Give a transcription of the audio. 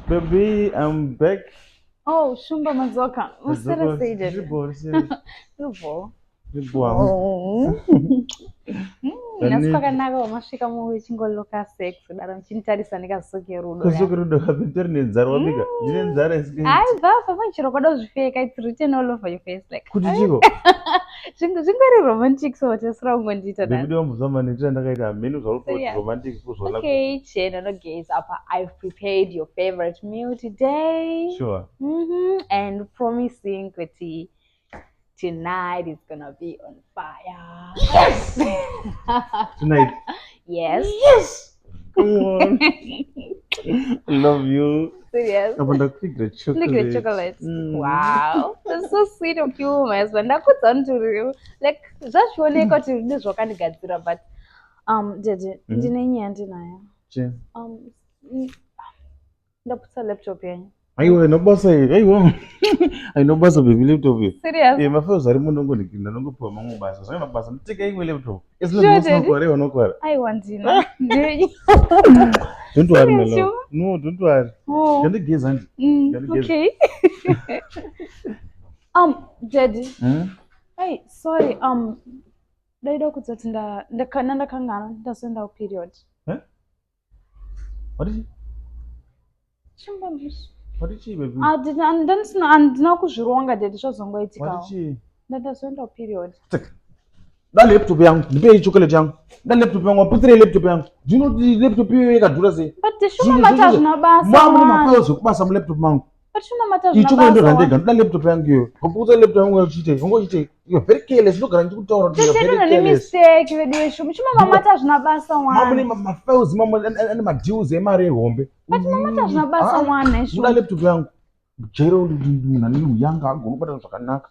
Baby, I'm back. Oh, Shumba Mazoka. What's that I say that? Ribo. Oh. Nasifaka naka wamashika muwe chingoloka sex dara mchintarisa ndikasoke rudo. Kusukurudo kapiteri nenzara wabika. Ndine nzara isike. Ai baba manchiro kwada zvifeka it's written all over your face like. Kuti chiko. Zvingari romantic so wachasira ungondita that. Baby ndomuzoma nditira ndakaita menu zvauri romantic kuzvola. Okay, Chena no gaze up. I've prepared your favorite meal today. Sure. And promising Kuti tonight is gonna be on fire. Yes! Tonight? Yes. Yes! Come on. I love you. Serious? I want to click the chocolate. Click the chocolate. Wow. That's so sweet of you, my husband. I could turn to you. Like, just one day got to this work and get to but Jeje, ndinenye andinayo. Che. Ndaputsa laptop yangu. Aiwa nobasa aiwa ainobasa baby laptop ye. Serious? Mafeo ari munhu ngonikinda nongopiwa mamwe basa saka mabasa nditike imwe laptop isinokware wanokwara aiwa ndina don't worry my love no don't worry ndigeza ndi okay Daddy hey sorry ndaida kudzati ndakangana ndasenda period what is it chimba what is it baby andina kuzvironga Daddy zvazongoitika what is it ndasenda period da laptop yangu ndipe chocolate yangu da laptop yangu aputsire laptop yangu do you know laptop hiyo yakadhura sei but shuma mata zvinabasa mama mafiles okubasa mu laptop yangu but shuma mata zvinabasa icho ndo ndandega da laptop yangu iyo kuputsa laptop yangu uchite ungochite you very careless ndogara ndikutaura kuti very careless mistake video shuma mata zvinabasa wana mama mafiles mama ane madeals emari ehombe but mata zvinabasa wana da laptop yangu jero munhu anenge muyanga agonobata zvakanaka